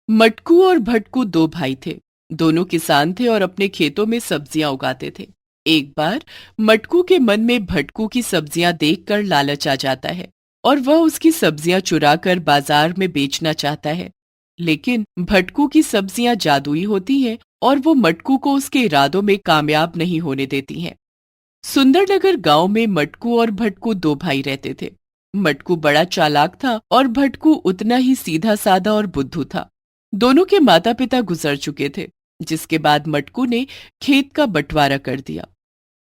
मटकू और भटकू दो भाई थे। दोनों किसान थे और अपने खेतों में सब्जियां उगाते थे। एक बार मटकू के मन में भटकू की सब्जियां देखकर लालच आ जाता है और वह उसकी सब्जियां चुराकर बाजार में बेचना चाहता है। लेकिन भटकू की सब्जियां जादुई होती हैं और वो मटकू को उसके इरादों में कामयाब नहीं होने देती हैं। सुंदरनगर गांव में मटकू और भटकू दो भाई रहते थे। मटकू बड़ा चालाक था और भटकू उतना ही सीधा साधा और बुद्धू था। दोनों के माता पिता गुजर चुके थे, जिसके बाद मटकू ने खेत का बंटवारा कर दिया।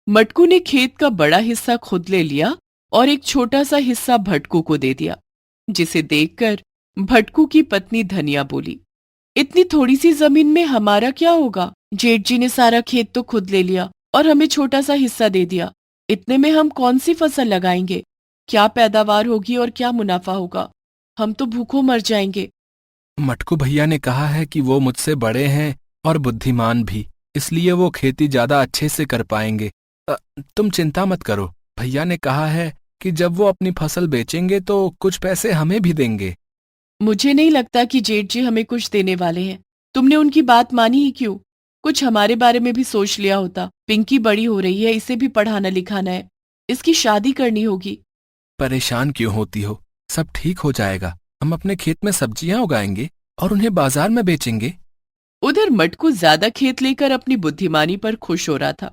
मटकू ने खेत का बड़ा हिस्सा खुद ले लिया और एक छोटा सा हिस्सा भटकू को दे दिया, जिसे देखकर भटकू की पत्नी धनिया बोली, इतनी थोड़ी सी जमीन में हमारा क्या होगा? जेठ जी ने सारा खेत तो खुद ले लिया और हमें छोटा सा हिस्सा दे दिया। इतने में हम कौन सी फसल लगाएंगे? क्या पैदावार होगी और क्या मुनाफा होगा? हम तो भूखों मर जाएंगे। मटकू भैया ने कहा है कि वो मुझसे बड़े हैं और बुद्धिमान भी, इसलिए वो खेती ज्यादा अच्छे से कर पाएंगे। तुम चिंता मत करो। भैया ने कहा है कि जब वो अपनी फसल बेचेंगे तो कुछ पैसे हमें भी देंगे। मुझे नहीं लगता कि जेठ जी हमें कुछ देने वाले हैं। तुमने उनकी बात मानी ही क्यों? कुछ हमारे बारे में भी सोच लिया होता। पिंकी बड़ी हो रही है, इसे भी पढ़ाना लिखाना है, इसकी शादी करनी होगी। परेशान क्यों होती हो? सब ठीक हो जाएगा। हम अपने खेत में सब्जियां उगाएंगे और उन्हें बाजार में बेचेंगे। उधर मटकू ज्यादा खेत लेकर अपनी बुद्धिमानी पर खुश हो रहा था।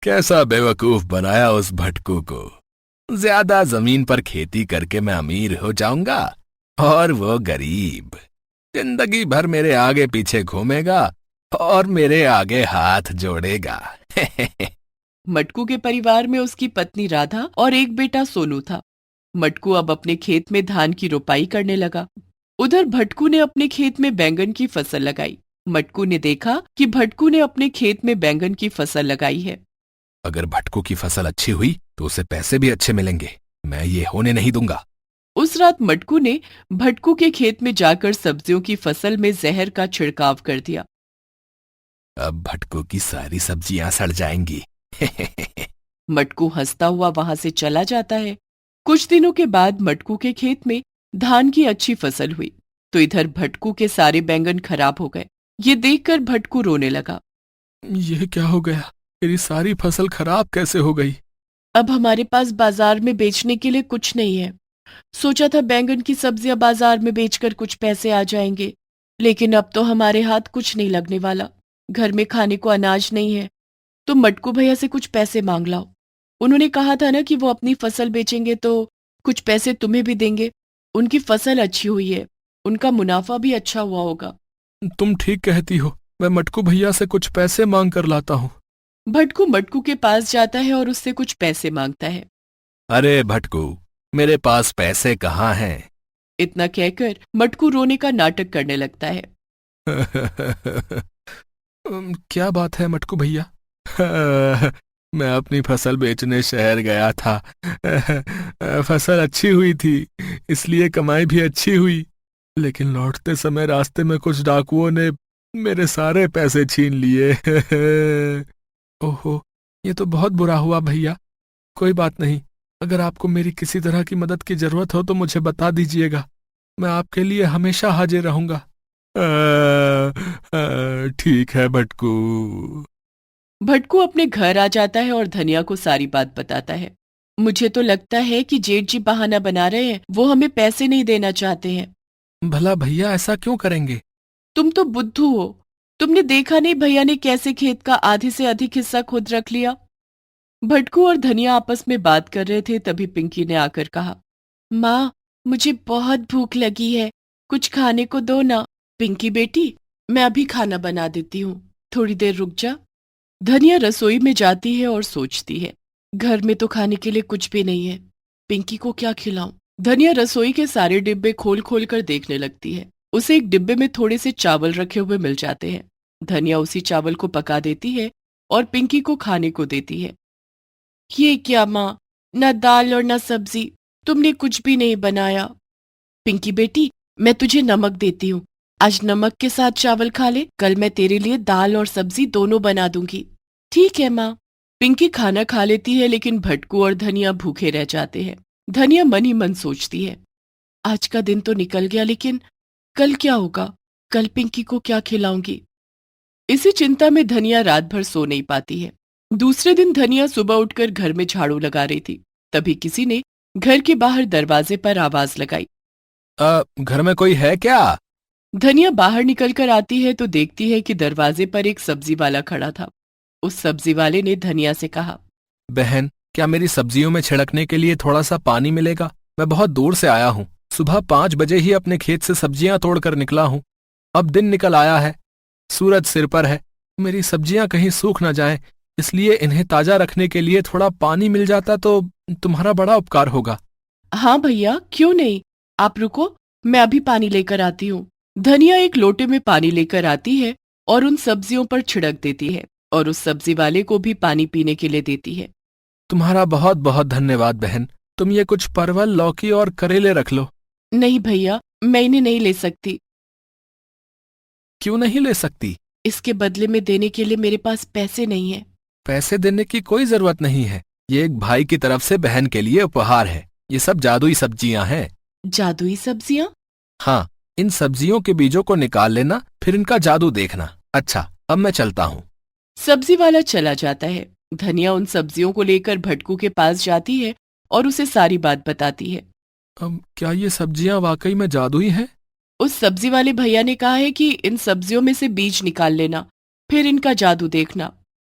कैसा बेवकूफ बनाया उस भटकू को। ज्यादा जमीन पर खेती करके मैं अमीर हो जाऊंगा और वो गरीब। जिंदगी भर मेरे आगे पीछे घूमेगा और मेरे आगे हाथ जोड़ेगा। मटकू के परिवार में उसकी पत्नी राधा और एक बेटा सोनू था। मटकू अब अपने खेत में धान की रोपाई करने लगा। उधर भटकू ने अपने खेत में बैंगन की फसल लगाई। मटकू ने देखा कि भटकू ने अपने खेत में बैंगन की फसल लगाई है। अगर भटकू की फसल अच्छी हुई तो उसे पैसे भी अच्छे मिलेंगे। मैं ये होने नहीं दूंगा। उस रात मटकू ने भटकू के खेत में जाकर सब्जियों की फसल में जहर का छिड़काव कर दिया। अब भटकू की सारी सब्जियां सड़ जाएंगी। मटकू हंसता हुआ वहां से चला जाता है। कुछ दिनों के बाद मटकू के खेत में धान की अच्छी फसल हुई, तो इधर भटकू के सारे बैंगन खराब हो गए। ये देखकर भटकू रोने लगा। ये क्या हो गया? मेरी सारी फसल खराब कैसे हो गई? अब हमारे पास बाजार में बेचने के लिए कुछ नहीं है। सोचा था बैंगन की सब्जियां बाजार में बेचकर कुछ पैसे आ जाएंगे, लेकिन अब तो हमारे हाथ कुछ नहीं लगने वाला। घर में खाने को अनाज नहीं है, तो मटकू भैया से कुछ पैसे मांग लाओ। उन्होंने कहा था ना कि वो अपनी फसल बेचेंगे तो कुछ पैसे तुम्हें भी देंगे। उनकी फसल अच्छी हुई है, उनका मुनाफा भी अच्छा हुआ होगा। तुम ठीक कहती हो। मैं मटकू भैया से कुछ पैसे मांग कर लाता हूँ। भटकू मटकू के पास जाता है और उससे कुछ पैसे मांगता है। अरे भटकू, मेरे पास पैसे कहाँ हैं? इतना कहकर मटकू रोने का नाटक करने लगता है। क्या बात है मटकू भैया? मैं अपनी फसल बेचने शहर गया था। फसल अच्छी हुई थी, इसलिए कमाई भी अच्छी हुई। लेकिन लौटते समय रास्ते में कुछ डाकुओं ने मेरे सारे पैसे छीन लिए। ओहो, ये तो बहुत बुरा हुआ भैया। कोई बात नहीं, अगर आपको मेरी किसी तरह की मदद की जरूरत हो तो मुझे बता दीजिएगा। मैं आपके लिए हमेशा हाजिर रहूंगा। ठीक है भटकू। भटकू अपने घर आ जाता है और धनिया को सारी बात बताता है। मुझे तो लगता है कि जेठ जी बहाना बना रहे हैं, वो हमें पैसे नहीं देना चाहते हैं। भला भैया ऐसा क्यों करेंगे? तुम तो बुद्धू हो। तुमने देखा नहीं भैया ने कैसे खेत का आधे से अधिक हिस्सा खुद रख लिया। भटकू और धनिया आपस में बात कर रहे थे, तभी पिंकी ने आकर कहा, माँ, मुझे बहुत भूख लगी है, कुछ खाने को दो ना। पिंकी बेटी, मैं अभी खाना बना देती हूँ, थोड़ी देर रुक जा। धनिया रसोई में जाती है और सोचती है, घर में तो खाने के लिए कुछ भी नहीं है, पिंकी को क्या खिलाऊं। धनिया रसोई के सारे डिब्बे खोल खोल कर देखने लगती है। उसे एक डिब्बे में थोड़े से चावल रखे हुए मिल जाते हैं। धनिया उसी चावल को पका देती है और पिंकी को खाने को देती है। ये क्या माँ, न दाल और न सब्जी, तुमने कुछ भी नहीं बनाया। पिंकी बेटी, मैं तुझे नमक देती हूँ, आज नमक के साथ चावल खा ले, कल मैं तेरे लिए दाल और सब्जी दोनों बना दूंगी। ठीक है माँ। पिंकी खाना खा लेती है, लेकिन भटकू और धनिया भूखे रह जाते हैं। धनिया मन ही मन सोचती है, आज का दिन तो निकल गया, लेकिन कल क्या होगा? कल पिंकी को क्या खिलाऊंगी? इसी चिंता में धनिया रात भर सो नहीं पाती है। दूसरे दिन धनिया सुबह उठकर घर में झाड़ू लगा रही थी। तभी किसी ने घर के बाहर दरवाजे पर आवाज लगाई। घर में कोई है क्या? धनिया बाहर निकलकर आती है तो देखती है कि दरवाजे पर एक सब्जी वाला खड़ा था। उस सब्जी वाले ने धनिया से कहा, बहन, क्या मेरी सब्जियों में छिड़कने के लिए थोड़ा सा पानी मिलेगा? मैं बहुत दूर से आया हूँ। सुबह 5 बजे ही अपने खेत से सब्जियां तोड़कर निकला हूँ। अब दिन निकल आया है, सूरज सिर पर है। मेरी सब्जियां कहीं सूख न जाएं, इसलिए इन्हें ताजा रखने के लिए थोड़ा पानी मिल जाता तो तुम्हारा बड़ा उपकार होगा। हाँ भैया, क्यों नहीं, आप रुको, मैं अभी पानी लेकर आती हूँ। धनिया एक लोटे में पानी लेकर आती है और उन सब्जियों पर छिड़क देती है और उस सब्जी वाले को भी पानी पीने के लिए देती है। तुम्हारा बहुत बहुत धन्यवाद बहन। तुम ये कुछ परवल, लौकी और करेले रख लो। नहीं भैया, मैं इन्हें नहीं ले सकती। क्यों नहीं ले सकती? इसके बदले में देने के लिए मेरे पास पैसे नहीं है। पैसे देने की कोई जरूरत नहीं है। ये एक भाई की तरफ से बहन के लिए उपहार है। ये सब जादुई सब्जियां हैं। जादुई सब्जियां? हाँ, इन सब्जियों के बीजों को निकाल लेना, फिर इनका जादू देखना। अच्छा, अब मैं चलता हूँ। सब्जी वाला चला जाता है। धनिया उन सब्जियों को लेकर भटकू के पास जाती है और उसे सारी बात बताती है। अब क्या ये सब्जियां वाकई में जादुई हैं? उस सब्जी वाले भैया ने कहा है कि इन सब्जियों में से बीज निकाल लेना, फिर इनका जादू देखना।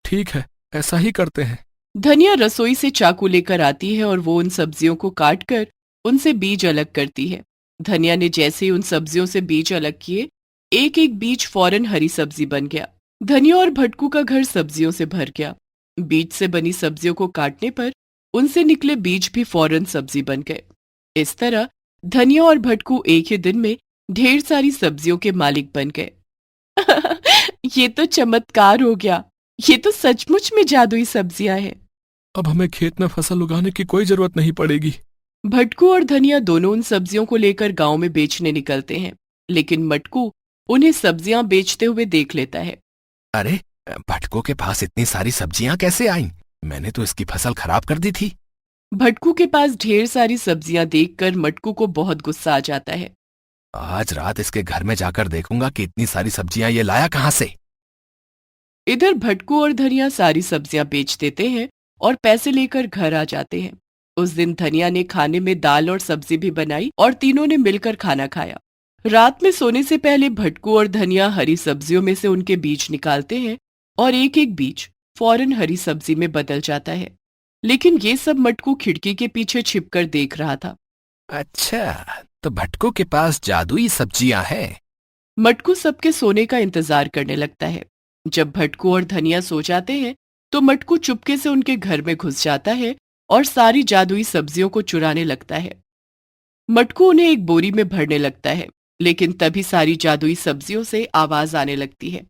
ठीक है, ऐसा ही करते हैं। धनिया रसोई से चाकू लेकर आती है और वो उन सब्जियों को काट कर उनसे बीज अलग करती है। धनिया ने जैसे ही उन सब्जियों से बीज अलग किए, एक एक बीज फौरन हरी सब्जी बन गया। धनिया और भटकू का घर सब्जियों से भर गया। बीज से बनी सब्जियों को काटने पर उनसे निकले बीज भी फौरन सब्जी बन गए। इस तरह धनिया और भटकू एक ही दिन में ढेर सारी सब्जियों के मालिक बन गए। ये तो चमत्कार हो गया। ये तो सचमुच में जादुई सब्जियां हैं। अब हमें खेत में फसल उगाने की कोई जरूरत नहीं पड़ेगी। भटकू और धनिया दोनों उन सब्जियों को लेकर गांव में बेचने निकलते हैं, लेकिन मटकू उन्हें सब्जियां बेचते हुए देख लेता है। अरे, भटको के पास इतनी सारी सब्जियां कैसे आईं? मैंने तो इसकी फसल खराब कर दी थी। भटकू के पास ढेर सारी सब्जियां देखकर मटकू को बहुत गुस्सा आ जाता है। आज रात इसके घर में जाकर देखूंगा कि इतनी सारी सब्जियां ये लाया कहां से। इधर भटकू और धनिया सारी सब्जियां बेच देते हैं और पैसे लेकर घर आ जाते हैं। उस दिन धनिया ने खाने में दाल और सब्जी भी बनाई और तीनों ने मिलकर खाना खाया। रात में सोने से पहले भटकू और धनिया हरी सब्जियों में से उनके बीज निकालते हैं और एक एक बीज फौरन हरी सब्जी में बदल जाता है। लेकिन ये सब मटकू खिड़की के पीछे छिपकर देख रहा था। अच्छा, तो भटको के पास जादुई सब्जियां हैं। मटकू सबके सोने का इंतजार करने लगता है। जब भटकू और धनिया सो जाते हैं तो मटकू चुपके से उनके घर में घुस जाता है और सारी जादुई सब्जियों को चुराने लगता है। मटकू उन्हें एक बोरी में भरने लगता है, लेकिन तभी सारी जादुई सब्जियों से आवाज आने लगती है,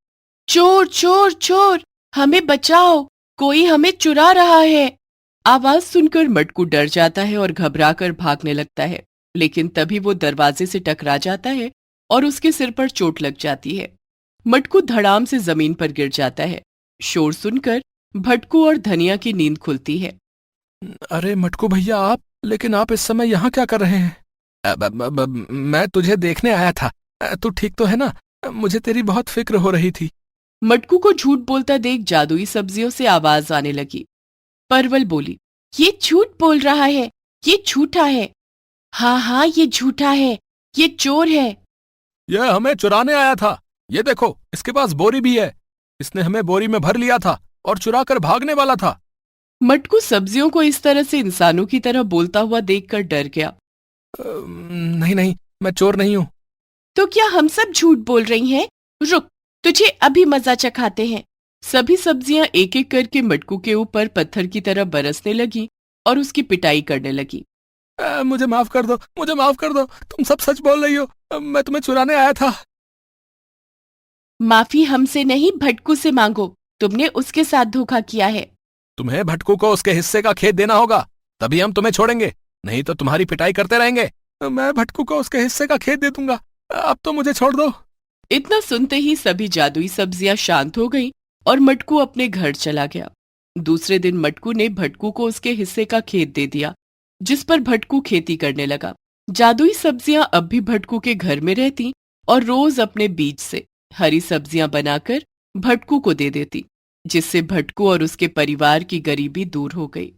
चोर चोर चोर, हमें बचाओ, कोई हमें चुरा रहा है। आवाज सुनकर मटकू डर जाता है और घबराकर भागने लगता है, लेकिन तभी वो दरवाजे से टकरा जाता है और उसके सिर पर चोट लग जाती है। मटकू धड़ाम से जमीन पर गिर जाता है। शोर सुनकर भटकू और धनिया की नींद खुलती है। अरे मटकू भैया, आप लेकिन आप इस समय यहाँ क्या कर रहे हैं? मैं तुझे देखने आया था। तू ठीक तो है ना? मुझे तेरी बहुत फिक्र हो रही थी। मटकू को झूठ बोलता देख जादुई सब्जियों से आवाज आने लगी। परवल बोली, ये झूठ बोल रहा है, ये झूठा है। हाँ हाँ, ये झूठा है, ये चोर है। यह हमें चुराने आया था। ये देखो, इसके पास बोरी भी है। इसने हमें बोरी में भर लिया था और चुरा कर भागने वाला था। मटकू सब्जियों को इस तरह से इंसानों की तरह बोलता हुआ देखकर डर गया। नहीं नहीं, मैं चोर नहीं हूँ। तो क्या हम सब झूठ बोल रही हैं? रुक, तुझे अभी मजा चखाते हैं। सभी सब्जियां एक एक करके मटकू के ऊपर पत्थर की तरह बरसने लगी और उसकी पिटाई करने लगी। मुझे माफ कर दो, मुझे माफ कर दो। तुम सब सच बोल रही हो। मैं तुम्हें चुराने आया था। माफी हमसे नहीं, भटकू से मांगो। तुमने उसके साथ धोखा किया है। तुम्हें भटकू को उसके हिस्से का खेत देना होगा, तभी हम तुम्हें छोड़ेंगे, नहीं तो तुम्हारी पिटाई करते रहेंगे। मैं भटकू को उसके हिस्से का खेत दे दूंगा। अब तो मुझे छोड़ दो। इतना सुनते ही सभी जादुई सब्जियां शांत हो गईं और मटकू अपने घर चला गया। दूसरे दिन मटकू ने भटकू को उसके हिस्से का खेत दे दिया, जिस पर भटकू खेती करने लगा। जादुई सब्जियां अब भी भटकू के घर में रहती और रोज अपने बीज से हरी सब्जियां बनाकर भटकू को दे देती, जिससे भटकू और उसके परिवार की गरीबी दूर हो गई।